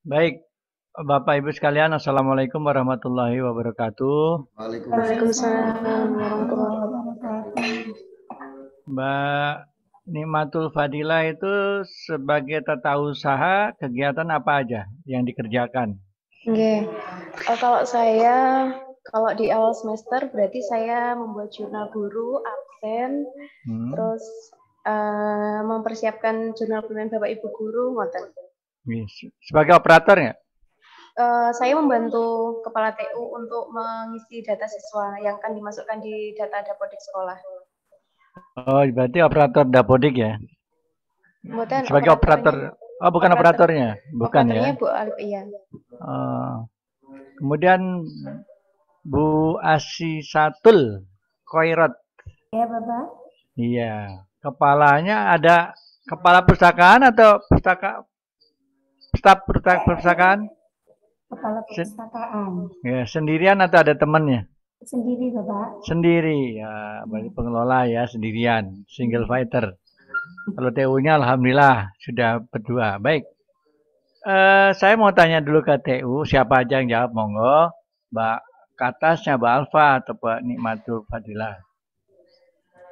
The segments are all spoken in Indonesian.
Baik, Bapak Ibu sekalian, Assalamualaikum warahmatullahi wabarakatuh. Waalaikumsalam warahmatullahi wabarakatuh. Mbak Nikmatul Fadilah itu sebagai tata usaha, kegiatan apa aja yang dikerjakan? Oke. Kalau saya, kalau di awal semester berarti saya membuat jurnal guru, absen, terus mempersiapkan jurnal pemilihan Bapak Ibu guru, ngoten. Sebagai operator ya? Saya membantu kepala TU untuk mengisi data siswa yang akan dimasukkan di data dapodik sekolah. Oh, berarti operator dapodik ya? Kemudian Sebagai operator, oh bukan operatornya, bukan operatornya ya? Bu Alif, iya. Kemudian Bu Asisatul Khairat. Ya, Bapak. Iya, kepalanya ada kepala perpustakaan atau staf perpustakaan? Kepala perpustakaan. Ya, sendirian atau ada temannya? Sendiri, Bapak. Sendiri, ya, berarti pengelola ya, sendirian, single fighter. Kalau TU-nya alhamdulillah sudah berdua. Baik. Saya mau tanya dulu ke TU, siapa aja yang jawab, monggo. Mbak Katasnya, Mbak Alfa atau Mbak Nikmatul Fadilah.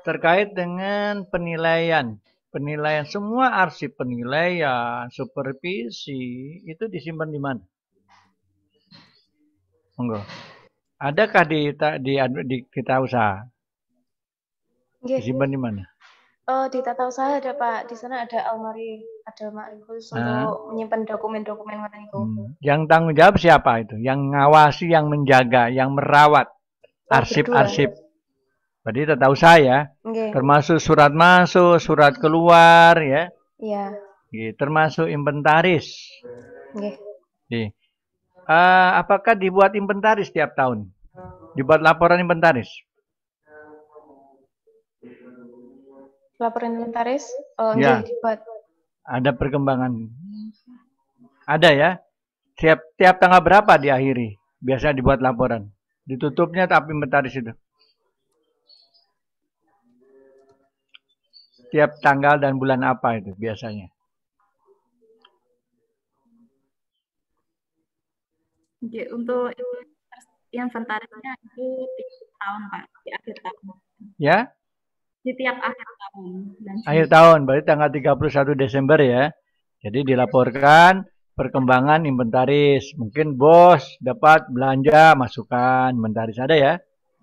Terkait dengan penilaian. Penilaian semua arsip penilaian, supervisi, itu disimpan di mana? Monggo. Adakah di kita usaha? Disimpan di mana? Di tata usaha ada Pak. Di sana ada almari khusus untuk menyimpan dokumen-dokumen itu. Yang tanggung jawab siapa itu? Yang ngawasi, yang menjaga, yang merawat arsip-arsip. Berarti tata usaha ya. Termasuk surat masuk, surat keluar ya. Iya. Termasuk inventaris. Apakah dibuat inventaris tiap tahun? Dibuat laporan inventaris? Laporan inventaris? Ya. Dibuat. Ada perkembangan? Ada ya? Tiap tanggal berapa diakhiri? Biasanya dibuat laporan. Ditutupnya tapi inventaris itu. Tiap tanggal dan bulan apa itu biasanya? Untuk inventarisnya itu tiap tahun Pak, di akhir tahun. Ya? Di tiap akhir tahun. Akhir tahun, berarti tanggal 31 Desember ya. Jadi dilaporkan perkembangan inventaris. Mungkin bos dapat belanja, masukkan inventaris ada ya.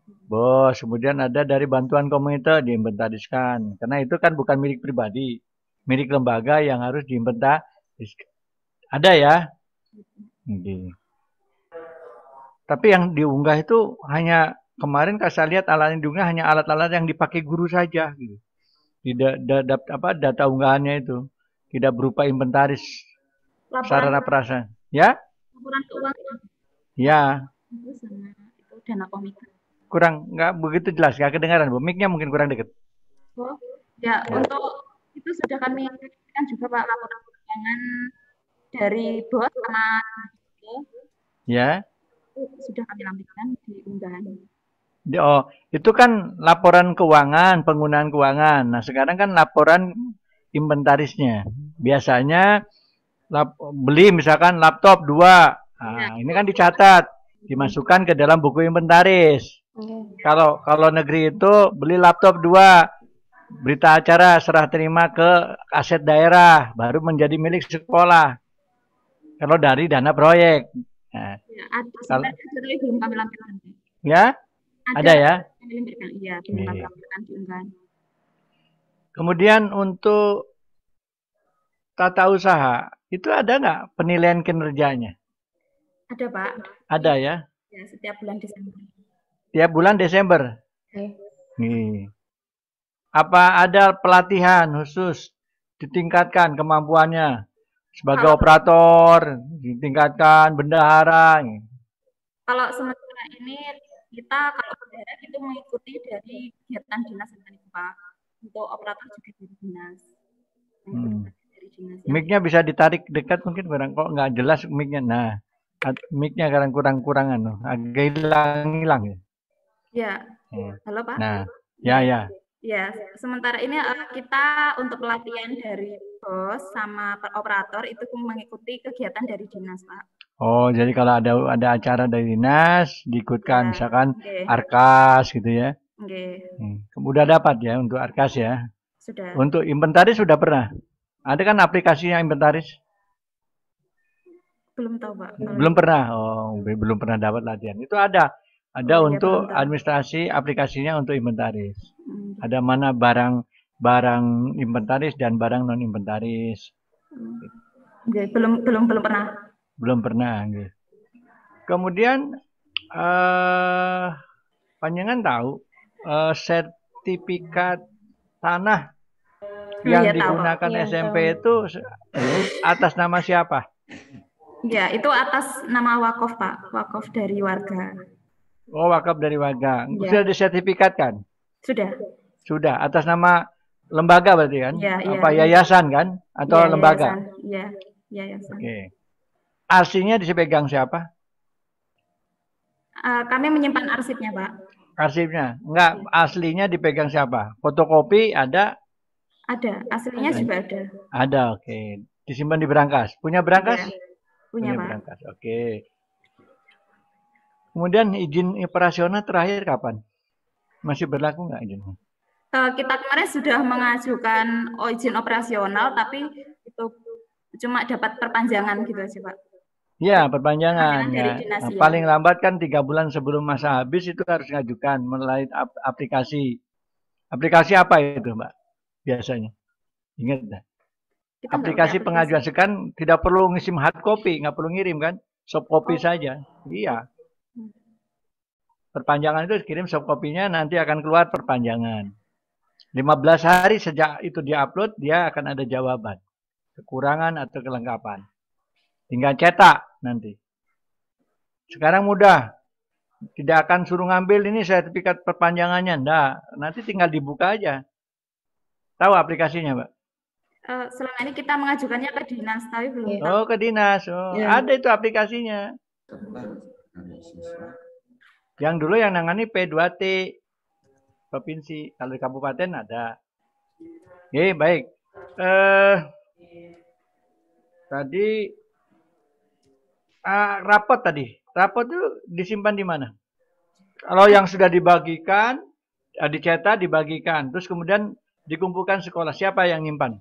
Bos, kemudian ada dari bantuan komunitas diinventariskan. Karena itu kan bukan milik pribadi, milik lembaga yang harus diinventariskan. Ada ya? Okay. Tapi yang diunggah itu hanya kemarin saya lihat alat yang diunggah hanya alat-alat yang dipakai guru saja. Gitu. Tidak data unggahannya itu tidak berupa inventaris sarana prasarana. Ya? Laporan keuangan. Ya. Itu sama itu dana komite. Kurang nggak begitu jelas, nggak kedengaran Bu. Mic-nya mungkin kurang dekat. Oh, ya, untuk itu sudah kami kan juga Pak laporan keuangan dari bos sama ya. Sudah kami lampirkan di unggahan. Oh, itu kan laporan keuangan, penggunaan keuangan. Nah, sekarang kan laporan inventarisnya. Biasanya beli misalkan laptop 2. Nah, ini kan dicatat, dimasukkan ke dalam buku inventaris. Kalau negeri itu beli laptop 2, berita acara serah terima ke aset daerah, baru menjadi milik sekolah. Kalau dari dana proyek. Nah, ya, ada belum kami lampirkan. Ya? Ada ya? Iya, belum kami lampirkan di unggahan. Kemudian untuk tata usaha, itu ada nggak penilaian kinerjanya? Ada Pak. Ada ya? Ya, setiap bulan Desember. Tiap bulan Desember? Nih. Apa ada pelatihan khusus ditingkatkan kemampuannya sebagai operator, ditingkatkan bendahara? Kalau sementara ini kita kalau bendahara itu mengikuti dari kegiatan dinas Pak. Untuk operator juga dari dinas. Mic-nya bisa ditarik dekat mungkin kurang kok nggak jelas mic-nya. Nah, mic-nya kurang-kurangan loh. Agak hilang ya. Ya. Halo Pak. Nah, ya. Ya, sementara ini kita untuk pelatihan dari bos sama operator itu mengikuti kegiatan dari dinas, Pak. Oh, jadi kalau ada acara dari dinas, diikutkan Ya, misalkan okay. Arkas gitu ya. Okay. Udah dapat ya untuk Arkas ya. Sudah. Untuk inventaris sudah pernah. Ada kan aplikasinya inventaris? Belum tahu, Pak. Belum pernah. Oh, belum pernah dapat latihan. Itu ada. Ada untuk administrasi aplikasinya untuk inventaris. Ada mana barang inventaris dan barang non inventaris. Belum pernah. Belum pernah. Gitu. Kemudian panjenengan tahu sertifikat tanah yang digunakan SMP itu atas nama siapa? Ya, itu atas nama wakaf, Pak. Wakaf dari warga. Oh, wakaf dari warga. Sudah disertifikatkan? Sudah. Sudah. Atas nama lembaga berarti kan? Ya, apa yayasan kan? Atau lembaga? Iya, yayasan. Oke. Arsinya dipegang siapa? Kami menyimpan arsipnya, Pak. Arsipnya? Enggak, aslinya dipegang siapa? Fotokopi ada? Ada, aslinya juga ada. Ada, oke. Disimpan di berangkas. Punya berangkas? Ya. Punya, Pak. Berangkas, oke. Kemudian izin operasional terakhir kapan? Masih berlaku nggak izinnya? Kita kemarin sudah mengajukan izin operasional, tapi itu cuma dapat perpanjangan gitu aja, Pak. Ya, perpanjangan. Ya. Dinas, nah, paling lambat kan 3 bulan sebelum masa habis itu harus ngajukan melalui aplikasi. Aplikasi apa itu, Mbak? Biasanya. Ingat dah. Aplikasi pengajuan sekarang tidak perlu ngisi hard copy, nggak perlu ngirim kan? Soft copy saja. Iya. Perpanjangan itu kirim soft copy-nya, nanti akan keluar perpanjangan. 15 hari sejak itu diupload, dia akan ada jawaban. Kekurangan atau kelengkapan. Tinggal cetak nanti. Sekarang mudah. Tidak akan suruh ngambil ini sertifikat perpanjangannya. Enggak. Nanti tinggal dibuka aja. Tahu aplikasinya, Mbak? Selama ini kita mengajukannya ke dinas, tapi belum tahu. Oh, ke dinas. Oh, ada itu aplikasinya. Yang dulu yang nangani P2T. Provinsi. Kalau di kabupaten ada. Oke, baik. Tadi rapot tadi. Rapot itu disimpan di mana? Kalau yang sudah dibagikan, dicetak, dibagikan. Terus kemudian dikumpulkan sekolah. Siapa yang nyimpan?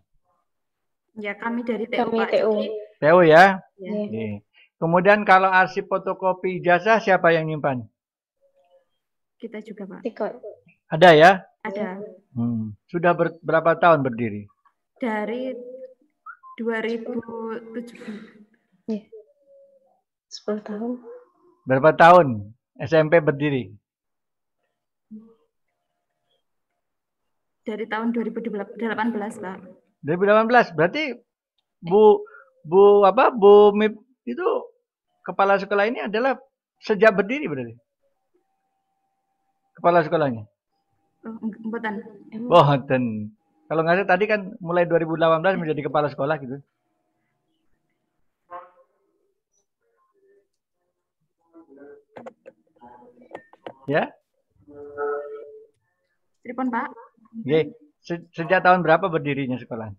Ya, kami dari TU, Pak. TU ya? Ya. Kemudian kalau arsip fotokopi ijazah, siapa yang nyimpan? Kita juga, Pak. Ada ya? Ada. Sudah berapa tahun berdiri? Dari 2017. 10 tahun. Berapa tahun SMP berdiri? Dari tahun 2018, Pak. 2018, berarti Bu Mip itu kepala sekolah ini adalah sejak berdiri berarti? Kepala sekolahnya? Bukan. Boten. Kalau nggak salah tadi kan mulai 2018 menjadi kepala sekolah gitu. Ya? Telepon, Pak. Oke. Sejak tahun berapa berdirinya sekolah?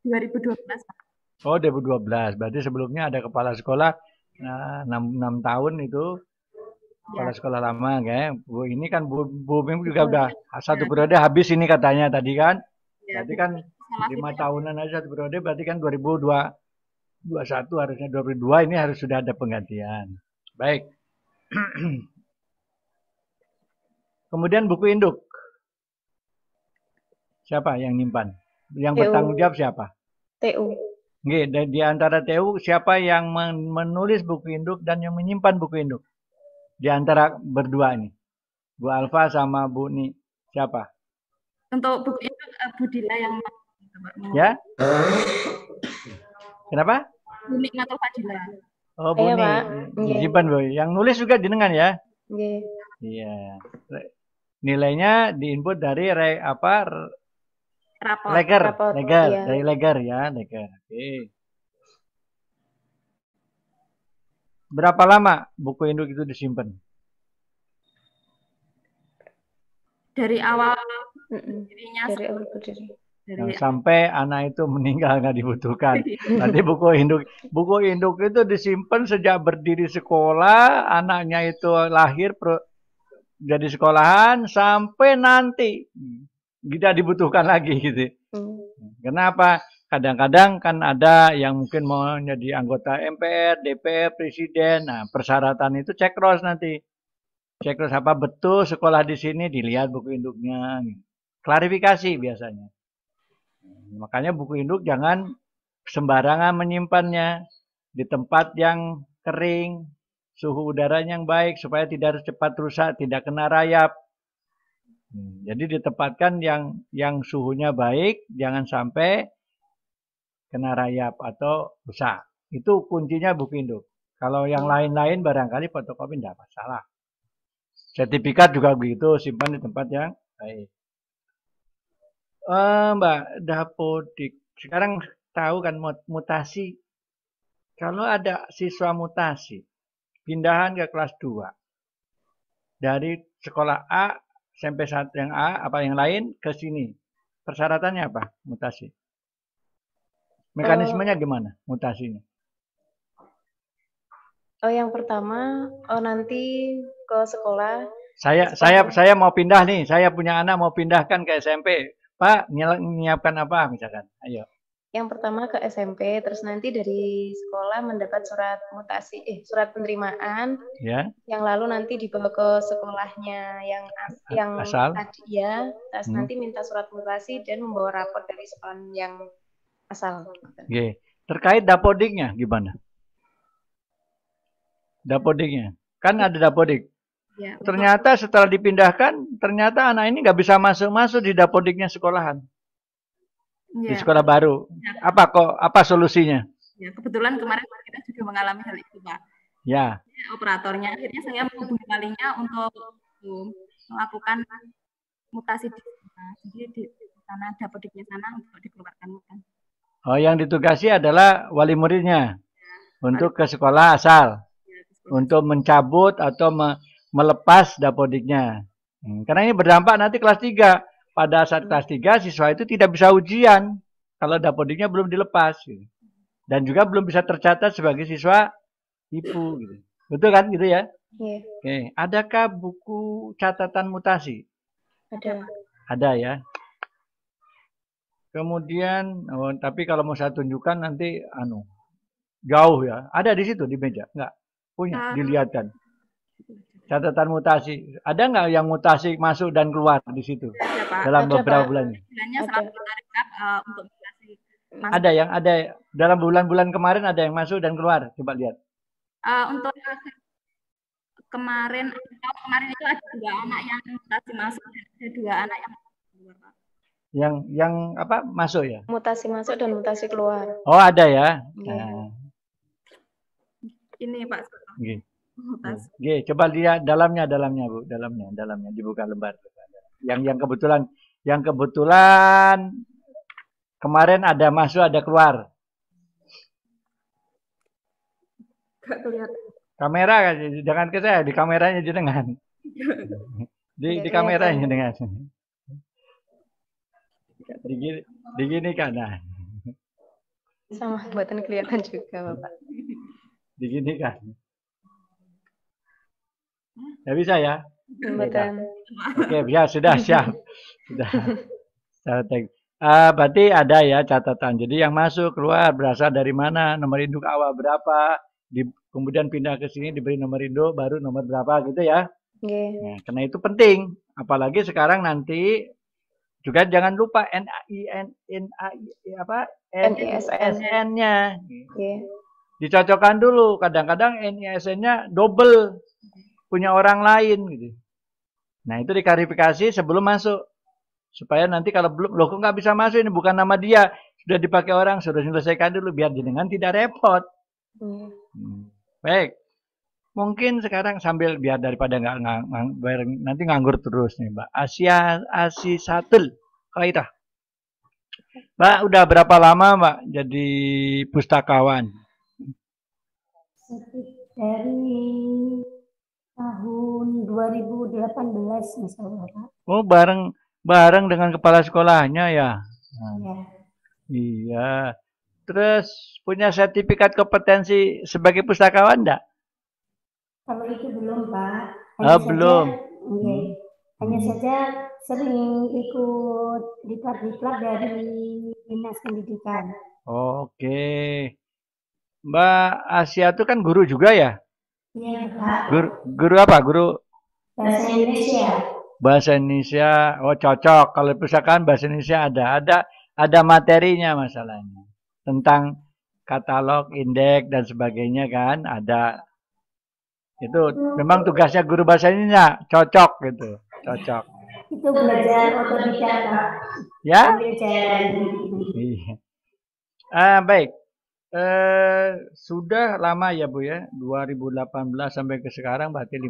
2012, Pak. Oh, 2012. Berarti sebelumnya ada kepala sekolah 6 tahun itu. Kepala sekolah lama kayak Bu ini kan Bu Mim juga udah satu periode habis ini katanya tadi kan. Berarti kan 5 tahunan aja satu periode berarti kan 2021 harusnya 2022 ini harus sudah ada penggantian. Baik. Kemudian buku induk. Siapa yang nyimpan? Yang bertanggung jawab siapa? TU. Nggih, di antara TU siapa yang menulis buku induk dan yang menyimpan buku induk? Di antara berdua ini. Bu Alfa sama Bu Ni. Siapa? Untuk buku induk Bu Dila yang ya? Kenapa? Bu Ni atau Fadila. Oh, Bu Ni. Nyimpan Bu. Yang nulis juga jenengan ya? Iya. Nilainya diinput dari rapor. Leger, dari Leger ya, Leger. Oke. Berapa lama buku induk itu disimpan? dari awal dirinya dari awal berdiri. Sampai anak itu meninggal nggak dibutuhkan. Nanti buku induk itu disimpan sejak berdiri sekolah, anaknya itu lahir jadi sekolahan sampai nanti tidak dibutuhkan lagi gitu. Kenapa? Kadang-kadang kan ada yang mungkin mau jadi anggota MPR, DPR, presiden. Nah, persyaratan itu cek cross nanti. Cek cross apa betul sekolah di sini, dilihat buku induknya. Klarifikasi biasanya. Makanya buku induk jangan sembarangan menyimpannya di tempat yang kering, suhu udaranya yang baik supaya tidak cepat rusak, tidak kena rayap. Jadi ditempatkan yang suhunya baik, jangan sampai kena rayap atau rusak. Itu kuncinya buku induk. Kalau yang lain-lain barangkali fotokopi tidak masalah. Sertifikat juga begitu, simpan di tempat yang baik. Mbak Dapodik, sekarang tahu kan mutasi. Kalau ada siswa mutasi, pindahan ke kelas 2. Dari sekolah A sampai saat yang A, apa yang lain ke sini. Persyaratannya apa mutasi? Mekanismenya gimana mutasinya? Yang pertama, nanti ke sekolah. Saya mau pindah nih, saya punya anak mau pindahkan ke SMP. Pak, menyiapkan apa misalkan? Ayo. Yang pertama ke SMP, terus nanti dari sekolah mendapat surat mutasi, surat penerimaan. Ya. Yang lalu nanti dibawa ke sekolahnya yang asal. Tadi ya, terus nanti minta surat mutasi dan membawa rapor dari sekolah yang asal. Oke. Terkait dapodiknya gimana? Dapodiknya, kan ada dapodik. Ya, ternyata setelah dipindahkan, ternyata anak ini nggak bisa masuk di dapodiknya sekolahan. Ya. Di sekolah baru. Ya. Apa solusinya? Ya, kebetulan kemarin kita juga mengalami hal itu, Pak. Ya. Operatornya akhirnya saya menghubungi walinya untuk melakukan mutasi di sana. Jadi di sana dapodiknya sana untuk dikeluarkan. Oh, yang ditugasi adalah wali muridnya untuk ke sekolah asal. Untuk mencabut atau melepas dapodiknya. Karena ini berdampak nanti kelas 3. Pada saat kelas 3 siswa itu tidak bisa ujian kalau dapodiknya belum dilepas. Gitu. Dan juga belum bisa tercatat sebagai siswa IPU. Gitu. Betul kan gitu ya? Iya. Oke. Adakah buku catatan mutasi? Ada ya. Kemudian, tapi kalau mau saya tunjukkan nanti jauh ya. Ada di situ di meja? Enggak? Punya, dilihatkan. Catatan mutasi. Ada nggak yang mutasi masuk dan keluar di situ? Dalam beberapa bulan? Ada. Dalam bulan-bulan kemarin ada yang masuk dan keluar. Coba lihat. Untuk kemarin itu ada 2 anak yang mutasi masuk dan ada 2 anak yang keluar. Yang apa masuk ya? Mutasi masuk dan mutasi keluar. Oh ada ya. Nah. Ini Pak. Oke, coba lihat dalamnya Bu, dalamnya dibuka lembar. Yang kebetulan kemarin ada masuk ada keluar. Gak kelihatan. Kamera jangan ke saya, di kameranya jenengan. Di kameranya jenengan. Digini kan nah. Sama buatan kelihatan juga Bapak. Digini kan. Ya bisa ya? Betul. Oke, bisa sudah siap. Sudah. Berarti ada ya catatan. Jadi yang masuk keluar berasal dari mana, nomor induk awal berapa, kemudian pindah ke sini diberi nomor induk baru nomor berapa gitu ya. Nah, karena itu penting. Apalagi sekarang nanti juga jangan lupa NISN-nya. Dicocokkan dulu. Kadang-kadang NISN-nya double punya orang lain gitu. Nah itu diklarifikasi sebelum masuk supaya nanti kalau belum loh kok nggak bisa masuk ini bukan nama dia sudah dipakai orang sudah selesaikan dulu biar jenengan tidak repot. Baik, mungkin sekarang sambil biar daripada nanti nganggur terus nih Mbak Asisatul Kaidah. Mbak udah berapa lama Mbak jadi pustakawan? Dari Tahun 2018 misalnya Pak. Oh, bareng dengan kepala sekolahnya ya? Iya. Iya. Terus punya sertifikat kompetensi sebagai pustakawan enggak? Kalau itu belum Pak. Hanya Belum. Hanya saja sering ikut diklat-diklat dari Dinas Pendidikan. Oke. Mbak Asia itu kan guru juga ya? Iya Pak. Guru apa? Guru Bahasa Indonesia. Bahasa Indonesia. Oh, cocok. Kalau pustakaan bahasa Indonesia ada materinya masalahnya. Tentang katalog, indeks dan sebagainya kan ada. Itu memang tugasnya guru bahasa Indonesia, cocok gitu. Cocok. Itu belajar otodidak Pak. Ya? Iya. Baik. Sudah lama ya Bu ya, 2018 sampai ke sekarang berarti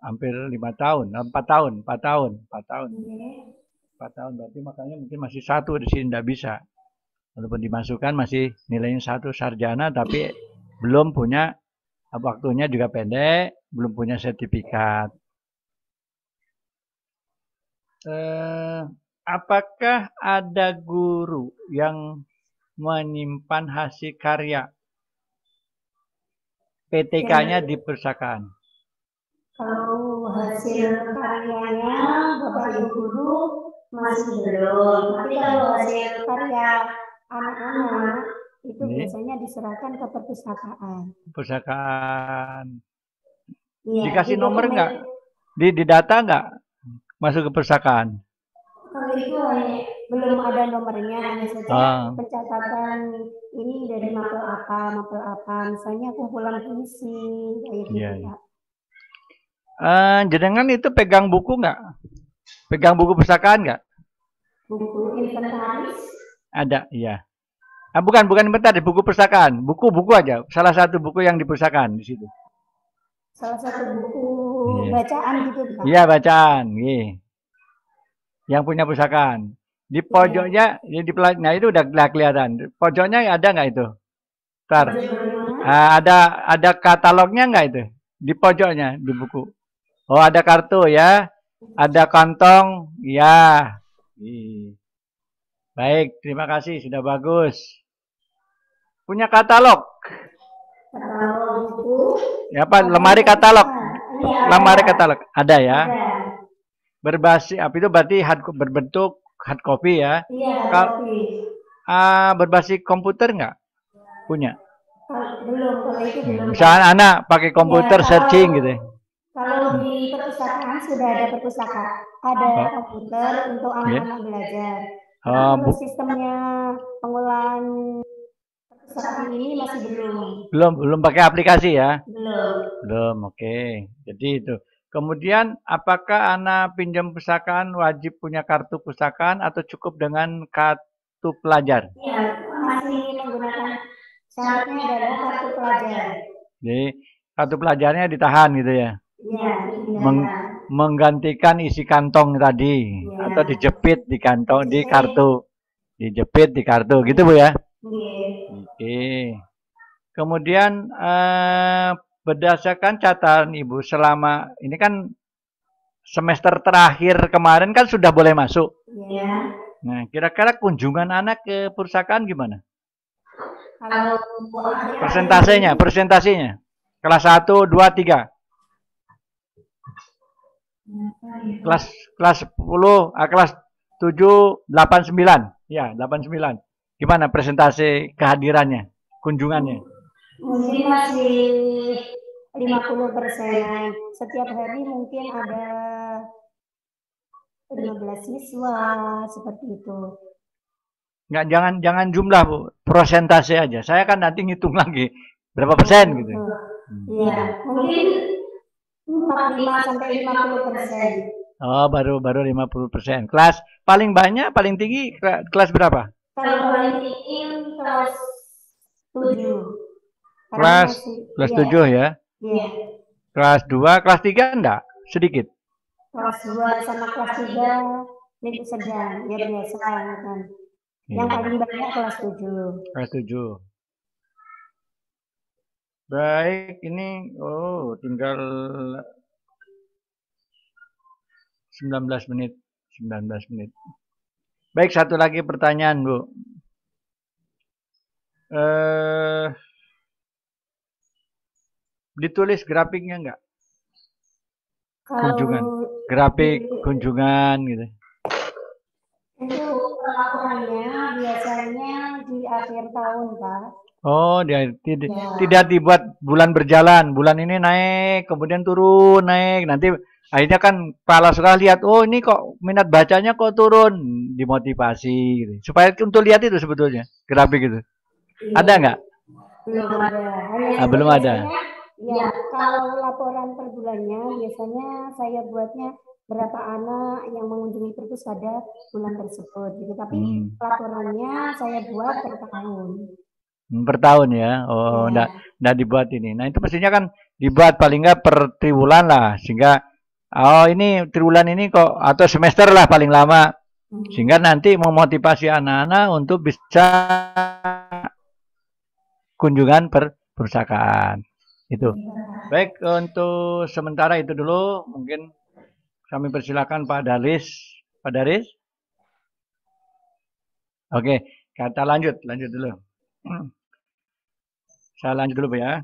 hampir 5 tahun, 4 tahun, 4 tahun, 4 tahun. 4 tahun berarti makanya mungkin masih satu di sini tidak bisa. Walaupun dimasukkan masih nilainya 1 sarjana tapi belum punya, waktunya juga pendek, belum punya sertifikat. Apakah ada guru yang menyimpan hasil karya PTK-nya di perpustakaan? Kalau hasil karyanya Bapak Ibu guru masih belum. Tapi kalau hasil karya anak-anak itu biasanya diserahkan ke perpustakaan. Perpustakaan. Ya, dikasih nomor nggak? Di data nggak masuk ke perpustakaan? Kalau itu belum ada nomornya, hanya saja pencatatan ini dari mapel apa, misalnya kumpulan puisi, kayak gitu Pak. Jenengan itu pegang buku nggak? Pegang buku perpustakaan nggak? Buku inventaris? Ada, iya. Bukan inventaris, buku perpustakaan. Buku aja. Salah satu buku yang di perpustakaan di situ. Salah satu buku bacaan gitu Pak? Iya, bacaan. Yang punya perpustakaan. Di pojoknya, nah itu udah kelihatan. Pojoknya ada nggak itu? Ntar. Ada katalognya nggak itu? Di pojoknya, di buku. Oh, ada kartu ya. Ada kantong. Ya. Baik, terima kasih. Sudah bagus. Punya katalog. Katalog buku. Ya, apa? Lemari katalog. Lemari katalog. Ada ya. Berbasis, apa itu berarti berbentuk hard copy ya? Iya, hard copy. Berbasis komputer nggak? Punya? Belum, kalau itu belum. Misalnya anak pakai komputer searching gitu. Kalau di perpustakaan sudah ada perpustakaan, ada komputer untuk anak-anak belajar. Kalau sistemnya pengolahan perpustakaan ini masih belum. Belum pakai aplikasi ya? Belum, oke. Jadi itu. Kemudian, apakah anak pinjam perpustakaan wajib punya kartu perpustakaan atau cukup dengan kartu pelajar? Iya, masih menggunakan syaratnya adalah kartu pelajar. Jadi, kartu pelajarnya ditahan gitu ya? Iya, menggantikan isi kantong tadi atau dijepit di kantong di kartu. Dijepit di kartu gitu Bu ya? Oke. Kemudian berdasarkan catatan Ibu selama ini kan semester terakhir kemarin kan sudah boleh masuk. Iya. Nah, kira-kira kunjungan anak ke perpustakaan gimana? Kalau Persentasenya. Kelas 1, 2, 3. Kelas 10, kelas 7, 8, 9. Ya, 8, 9. Gimana presentasi kehadirannya, kunjungannya? Mungkin masih 50%. Setiap hari mungkin ada 15 siswa, seperti itu. Nggak, jangan jumlah Bu, persentase aja. Saya kan nanti ngitung lagi berapa persen gitu. Iya, mungkin 45-50%. Oh, baru 50%. Kelas paling banyak, paling tinggi kelas berapa? Kalau paling tinggi kelas 7. Kelas 7 ya? Iya. Kelas 2, kelas 3 enggak? Sedikit. Kelas 2 sama kelas 3 itu sedang, ya biasa kan. Yang paling banyak kelas 7. Kelas 7. Baik, ini tinggal 19 menit. 19 menit. Baik, satu lagi pertanyaan, Bu. Ditulis grafiknya enggak? Kunjungan. Grafik kunjungan gitu. Untuk laporannya biasanya di akhir tahun, Pak. Oh, tidak dibuat bulan berjalan. Bulan ini naik, kemudian turun, naik. Nanti akhirnya kan kepala sekolah lihat, oh ini kok minat bacanya kok turun, dimotivasi gitu. Supaya untuk lihat itu sebetulnya grafik itu. Ada nggak? Belum ada. Belum ada. Ya, kalau laporan per bulannya biasanya saya buatnya berapa anak yang mengunjungi perpus pada bulan tersebut gitu. Tapi laporannya saya buat per tahun. Per tahun ya. Oh, enggak dibuat ini. Nah, itu pastinya kan dibuat paling enggak per triwulan lah, sehingga ini triwulan ini kok atau semester lah paling lama. Sehingga nanti memotivasi anak-anak untuk bisa kunjungan perpustakaan. Itu. Baik, untuk sementara itu dulu. Mungkin kami persilakan Pak Daris. Pak Daris? Oke, kita lanjut dulu. Saya lanjut dulu, Bu ya.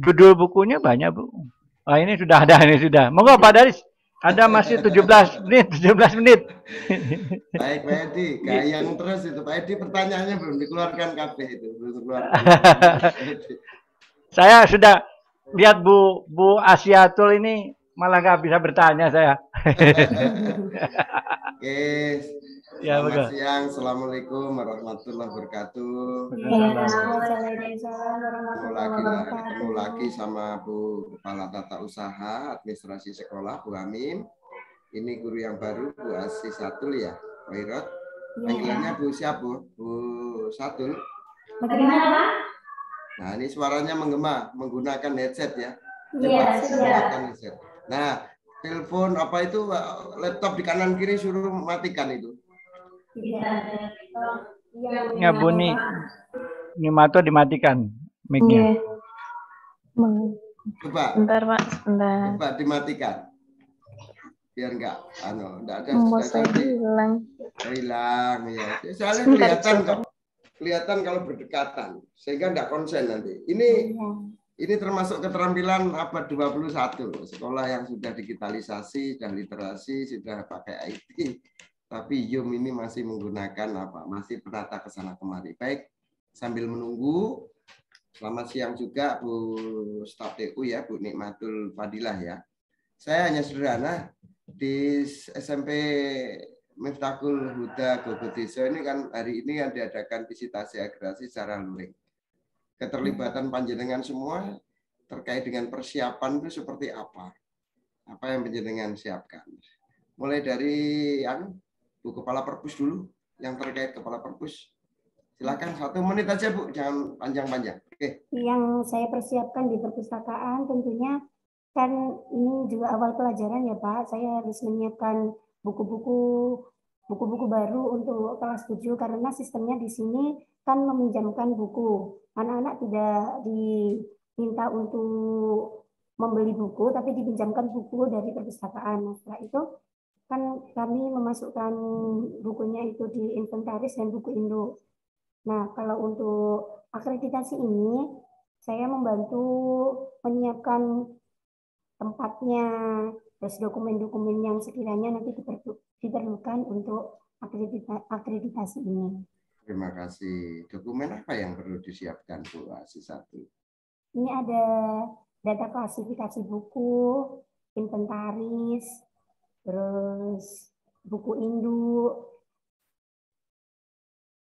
Judul bukunya banyak, Bu. Ini sudah ada, ini sudah. Monggo Pak Daris. Ada masih 17 menit. Baik, Pak Edi. Gayang terus itu. Pak Edi pertanyaannya belum dikeluarkan KB itu. Belum dikeluarkan. Saya sudah lihat Bu Asiatul ini malah nggak bisa bertanya saya. Oke. Selamat siang. Assalamualaikum warahmatullahi wabarakatuh. Ketemu lagi sama Bu Kepala Tata Usaha Administrasi Sekolah, Bu Amin. Ini guru yang baru, Bu Asi Satul ya, Pak Irot. Panggilannya Bu siapa, Bu Satul? Bagaimana? Nah, ini suaranya menggema, menggunakan headset ya. Iya, menggunakan headset. Nah, telepon apa itu, laptop di kanan kiri suruh matikan itu. Ya, bunyi. Nimato dimatikan mic-nya. Coba. Bentar, Pak. Bentar. Coba dimatikan. Biar enggak ada saya hilang. Hilang ya. Soalnya kelihatan kalau berdekatan sehingga enggak konsen nanti. Ini termasuk keterampilan abad 21. Sekolah yang sudah digitalisasi, sudah literasi, sudah pakai IT. Tapi Yum ini masih menggunakan masih penata ke sana kemari. Baik, sambil menunggu, selamat siang juga Bu Staf TU ya, Bu Nikmatul Fadilah ya. Saya hanya sederhana di SMP Miftahul Huda Gogodeso ini kan hari ini yang diadakan visitasi agresi secara luring. Keterlibatan panjenengan semua terkait dengan persiapan itu seperti apa? Apa yang panjenengan siapkan? Mulai dari Bu Kepala Perpus dulu, yang terkait Kepala Perpus. Silakan 1 menit aja Bu, jangan panjang-panjang. Oke. Yang saya persiapkan di perpustakaan tentunya kan ini juga awal pelajaran ya Pak. Saya harus menyiapkan buku-buku baru untuk kelas 7 karena sistemnya di sini kan meminjamkan buku. Anak-anak tidak diminta untuk membeli buku, tapi dipinjamkan buku dari perpustakaan. Setelah itu kan kami memasukkan bukunya itu di inventaris dan buku induk. Nah, kalau untuk akreditasi ini, saya membantu menyiapkan tempatnya, terus dokumen-dokumen yang sekiranya nanti diperlukan untuk akreditasi ini. Terima kasih. Dokumen apa yang perlu disiapkan, Bu Asi Satu? Ini ada data klasifikasi buku, inventaris, terus buku induk,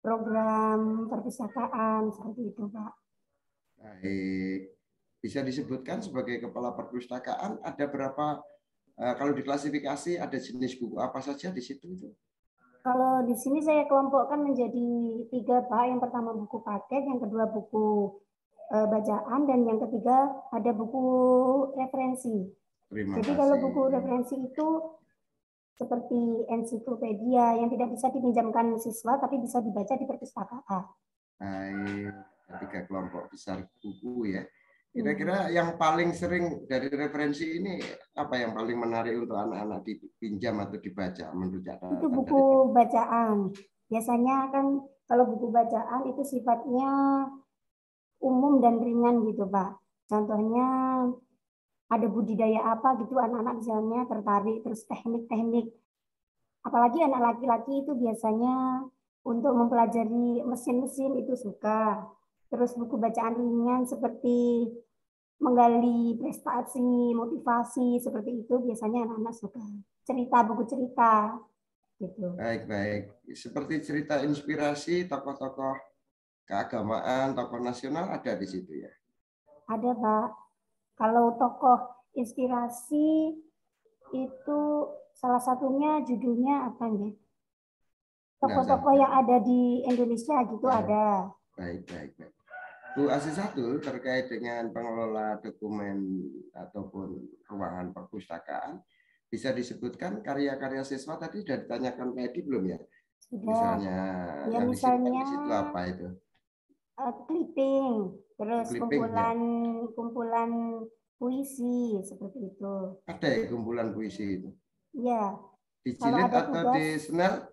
program perpustakaan, seperti itu, Pak. Baik. Bisa disebutkan sebagai Kepala Perpustakaan ada berapa, kalau diklasifikasi ada jenis buku apa saja di situ itu? Kalau di sini saya kelompokkan menjadi 3, Pak. Yang pertama buku paket, yang kedua buku bacaan, dan yang ketiga ada buku referensi. Jadi kalau buku referensi itu seperti ensiklopedia yang tidak bisa dipinjamkan siswa tapi bisa dibaca di perpustakaan. Baik, 3 kelompok besar buku ya. Kira-kira yang paling sering dari referensi ini apa yang paling menarik untuk anak-anak dipinjam atau dibaca menurut catatan? Itu buku bacaan. Biasanya kan kalau buku bacaan itu sifatnya umum dan ringan gitu, Pak. Contohnya ada budidaya apa gitu, anak-anak misalnya tertarik, terus teknik-teknik. Apalagi anak laki-laki itu biasanya untuk mempelajari mesin-mesin itu suka. Terus buku bacaan ringan seperti menggali prestasi, motivasi, seperti itu biasanya anak-anak suka. Cerita, buku cerita. Gitu. Baik. Seperti cerita inspirasi tokoh-tokoh keagamaan, tokoh nasional ada di situ ya? Ada, Pak. Kalau tokoh inspirasi itu salah satunya judulnya apa nih? Tokoh-tokoh yang ada di Indonesia gitu ada. Baik. Bu Asisatu terkait dengan pengelola dokumen ataupun ruangan perpustakaan, bisa disebutkan karya-karya siswa tadi sudah ditanyakan Edi belum ya? Sudah. Misalnya ya, yang misalnya di situ apa itu? Clipping, terus Clipping, kumpulan puisi seperti itu. Ada ya kumpulan puisi itu? Iya. Dijilid atau di snel?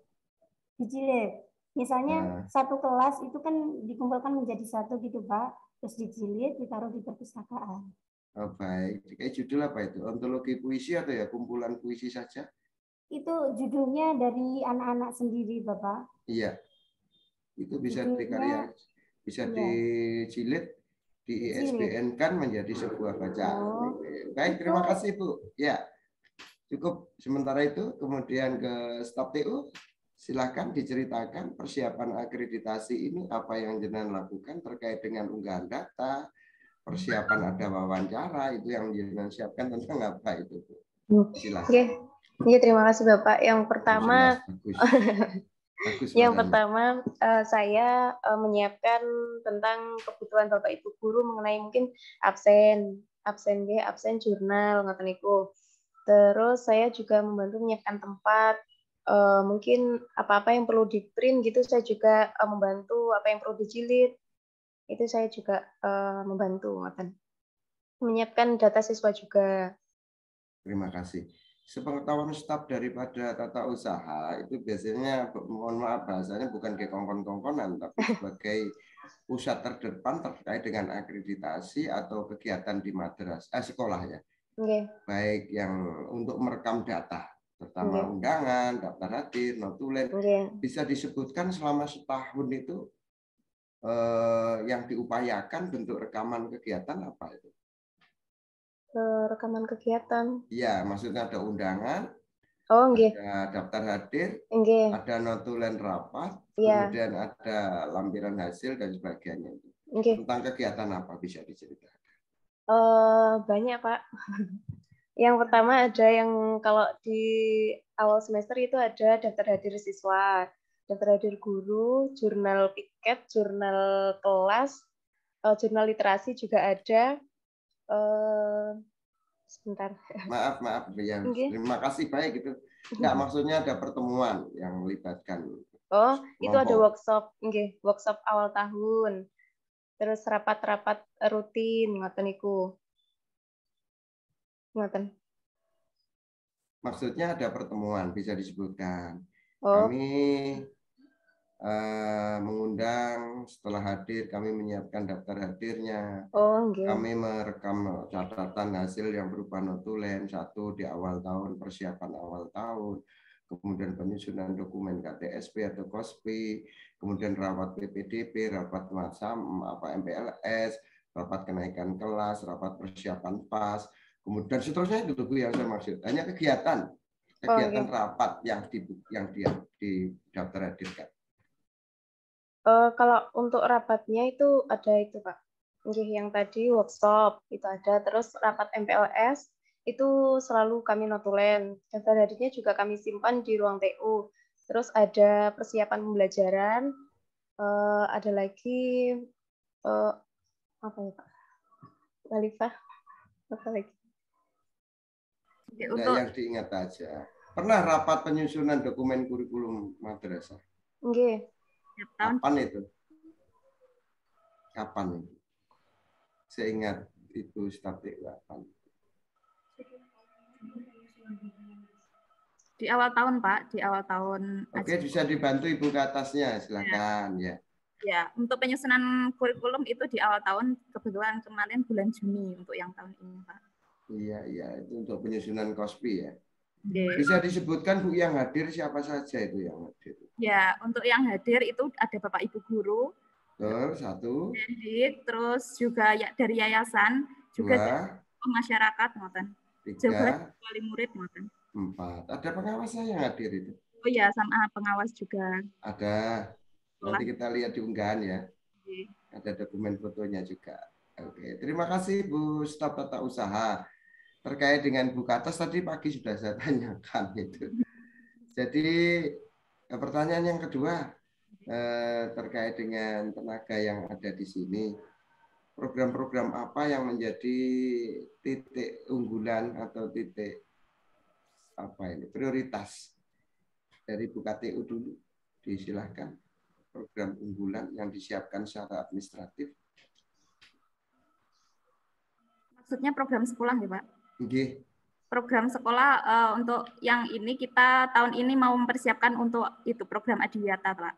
Dijilid. Misalnya satu kelas itu kan dikumpulkan menjadi satu gitu, Pak. Terus dijilid, ditaruh di perpustakaan. Oh, baik. Kayak judul apa itu? Ontologi puisi atau ya kumpulan puisi saja? Itu judulnya dari anak-anak sendiri, Bapak. Iya. Itu bisa dikarya, bisa dijilid, di ISBN kan menjadi sebuah bacaan. Baik, terima kasih Bu. Ya, cukup sementara itu. Kemudian ke staf TU, silakan diceritakan persiapan akreditasi ini apa yang jenengan lakukan terkait dengan unggahan data, persiapan ada wawancara itu yang jenengan siapkan tentang apa itu Bu. Silakan. Oke, terima kasih Bapak. Yang pertama, saya menyiapkan tentang kebutuhan Bapak Ibu guru mengenai mungkin absen jurnal ngoten niku. Terus saya juga membantu menyiapkan tempat, mungkin apa-apa yang perlu di print gitu saya juga membantu, apa yang perlu dijilid itu saya juga membantu ngoten. Menyiapkan data siswa juga. Terima kasih. Sepengetahuan staf daripada tata usaha itu biasanya, mohon maaf bahasanya bukan kayak kongkon-kongkonan, tapi sebagai pusat terdepan terkait dengan akreditasi atau kegiatan di sekolah ya. Baik yang untuk merekam data, terutama undangan, daftar hadir, notulen, bisa disebutkan selama setahun itu yang diupayakan bentuk rekaman kegiatan apa itu? Rekaman kegiatan. Iya, maksudnya ada undangan, ada daftar hadir, ada notulen rapat, kemudian ada lampiran hasil dan sebagainya. Tentang kegiatan apa bisa diceritakan? Banyak Pak. Yang pertama ada yang kalau di awal semester itu ada daftar hadir siswa, daftar hadir guru, jurnal piket, jurnal kelas, jurnal literasi juga ada. Sebentar. Maaf ya. Terima kasih baik itu. Enggak, maksudnya ada pertemuan yang melibatkan. Oh, itu ada workshop awal tahun. Terus rapat-rapat rutin ngoten niku. Ngoten. Maksudnya ada pertemuan bisa disebutkan. Kami mengundang, setelah hadir kami menyiapkan daftar hadirnya, kami merekam catatan hasil yang berupa notulen satu di awal tahun, persiapan awal tahun, kemudian penyusunan dokumen KTSP atau KOSPI, kemudian rapat PPDB, rapat MPLS, rapat kenaikan kelas, rapat persiapan PAS, kemudian seterusnya itu yang saya maksud. Hanya kegiatan rapat yang di daftar hadirkan. Kalau untuk rapatnya itu ada itu Pak. Yang tadi workshop itu ada, terus rapat MPLS itu selalu kami notulen. Daftar hadirnya juga kami simpan di ruang TU. Terus ada persiapan pembelajaran, ada lagi apa ya Pak? Khalifah, apa lagi? Untuk yang diingat aja. Pernah rapat penyusunan dokumen kurikulum madrasah? Nggih. Kapan itu? Kapan itu? Saya ingat itu statik kapan. Di awal tahun, Pak, di awal tahun. Oke, bisa dibantu Ibu ke atasnya, silakan ya. Ya, untuk penyusunan kurikulum itu di awal tahun, kebetulan kemarin bulan Juni untuk yang tahun ini, Pak. Iya, itu untuk penyusunan KOSPI ya. Okay. Bisa disebutkan Bu yang hadir siapa saja itu yang hadir? Ya, untuk yang hadir itu ada Bapak Ibu guru. Satu. Terus juga ya dari yayasan, juga dari masyarakat, ngoten. Juga wali murid, ngoten. 4. Ada pengawas yang hadir itu? Oh ya, sama pengawas juga. Ada. Nanti kita lihat di unggahan ya. Ada dokumen fotonya juga. Oke, terima kasih Bu Staf Tata Usaha. Terkait dengan Bu Katas tadi pagi sudah saya tanyakan itu. Jadi pertanyaan yang kedua terkait dengan tenaga yang ada di sini. Program-program apa yang menjadi titik unggulan atau titik prioritas dari Bu KTU dulu? Disilahkan. Program unggulan yang disiapkan secara administratif. Maksudnya program sekolah ya, Pak? Okay. Program sekolah untuk yang ini kita tahun ini mau mempersiapkan untuk itu program Adiwiyata, Pak.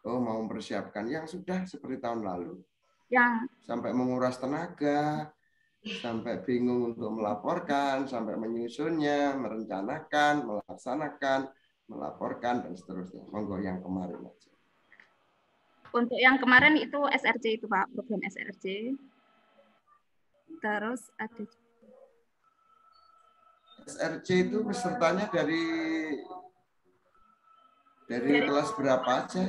Oh, mau mempersiapkan yang sudah seperti tahun lalu. Yang sampai menguras tenaga, sampai bingung untuk melaporkan, sampai menyusunnya, merencanakan, melaksanakan, melaporkan dan seterusnya. Monggo yang kemarin aja. Untuk yang kemarin itu SRC itu Pak, program SRC. Terus ada SRC itu pesertanya dari kelas berapa aja?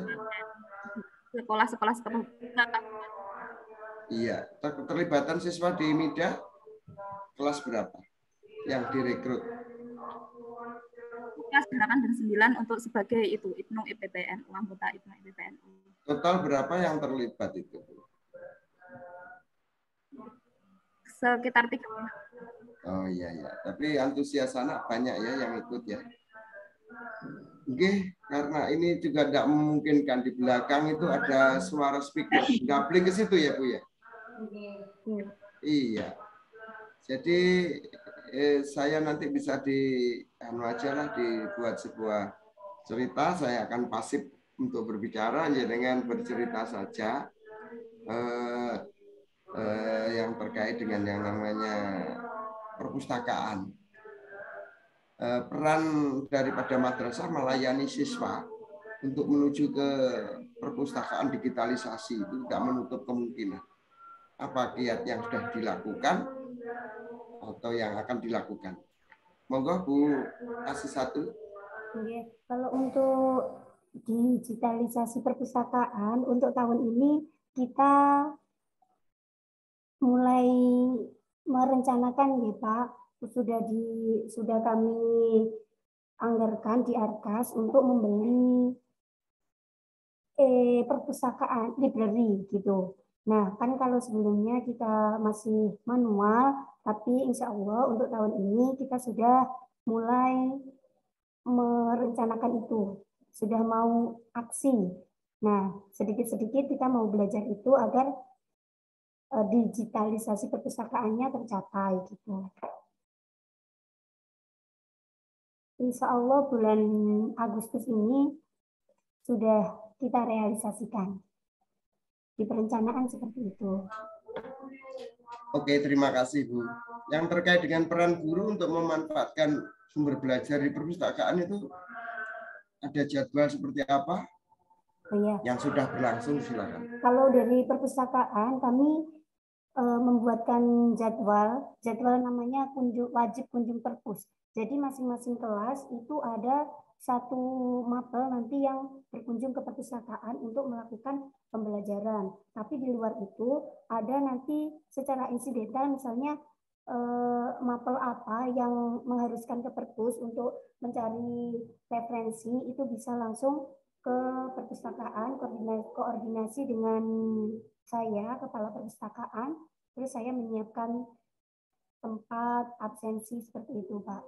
Sekolah-sekolah Iya, keterlibatan siswa di MIDA kelas berapa yang direkrut? Kelas 8 dan 9 untuk sebagai itu IPNU IPPNU, anggota IPNU IPPNU. Total berapa yang terlibat itu? Sekitar 3. Oh iya, tapi antusias anak banyak ya yang ikut ya. Oke, karena ini juga tidak memungkinkan di belakang itu ada suara speaker. Gabling ke situ ya Bu ya? Iya. Jadi saya nanti bisa dibuat sebuah cerita. Saya akan pasif untuk berbicara ya dengan bercerita saja yang terkait dengan yang namanya perpustakaan. Peran daripada madrasah melayani siswa untuk menuju ke perpustakaan digitalisasi itu tidak menutup kemungkinan. Apa kiat yang sudah dilakukan atau yang akan dilakukan? Monggo Bu kasih satu. Oke. Kalau untuk digitalisasi perpustakaan untuk tahun ini kita mulai merencanakan ya Pak, sudah kami anggarkan di Arkas untuk membeli perpustakaan library gitu. Nah, kan kalau sebelumnya kita masih manual, tapi insya Allah untuk tahun ini kita sudah mulai merencanakan itu, sudah mau aksi. Nah, sedikit-sedikit kita mau belajar itu agar digitalisasi perpustakaannya tercapai gitu. Insya Allah bulan Agustus ini sudah kita realisasikan. Di perencanaan seperti itu. Oke, terima kasih Bu. Yang terkait dengan peran guru untuk memanfaatkan sumber belajar di perpustakaan itu ada jadwal seperti apa? Oh, ya. Yang sudah berlangsung silakan. Kalau dari perpustakaan kami membuatkan jadwal namanya wajib kunjung perpus. Jadi masing-masing kelas itu ada satu mapel nanti yang berkunjung ke perpustakaan untuk melakukan pembelajaran. Tapi di luar itu ada nanti secara insidental misalnya mapel apa yang mengharuskan ke perpus untuk mencari referensi itu bisa langsung ke perpustakaan, koordinasi dengan saya, kepala perpustakaan, terus saya menyiapkan tempat absensi seperti itu, Pak.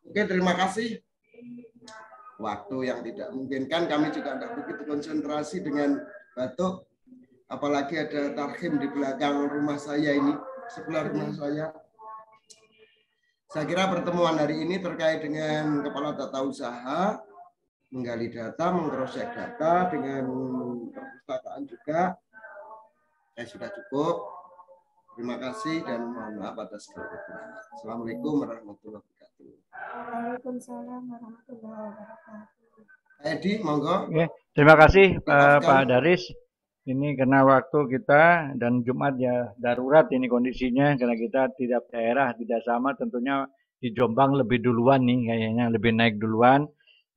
Oke, terima kasih. Waktu yang tidak memungkinkan, kami juga tidak begitu konsentrasi dengan batuk. Apalagi ada tarhim di belakang rumah saya ini, sebelah rumah saya. Saya kira pertemuan hari ini terkait dengan kepala tata usaha, menggali data, mengcross-check data dengan perpustakaan juga. Sudah cukup. Terima kasih dan mohon maaf atas segala kekurangan. Assalamualaikum warahmatullahi wabarakatuh. Waalaikumsalam warahmatullahi wabarakatuh. Edi, monggo. Oke, terima kasih Pak Daris. Ini karena waktu kita dan Jumat ya darurat ini kondisinya karena kita tidak daerah tidak sama, tentunya di Jombang lebih duluan nih kayaknya lebih naik duluan.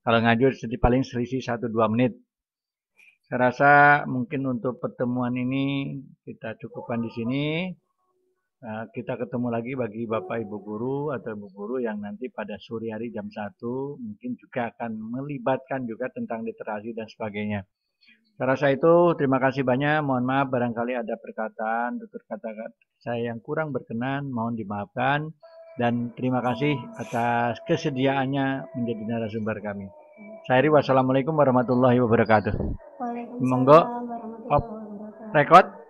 Kalau ngajur paling selisih 1-2 menit. Saya rasa mungkin untuk pertemuan ini kita cukupkan di sini. Kita ketemu lagi bagi Bapak Ibu Guru atau Ibu Guru yang nanti pada sore hari jam 1 mungkin juga akan melibatkan juga tentang literasi dan sebagainya. Saya rasa itu, terima kasih banyak. Mohon maaf barangkali ada perkataan, tutur kata saya yang kurang berkenan, mohon dimaafkan. Dan terima kasih atas kesediaannya menjadi narasumber kami. Saya Iri, wassalamualaikum warahmatullahi wabarakatuh. Waalaikumsalam Monggo, warahmatullahi wabarakatuh. rekod.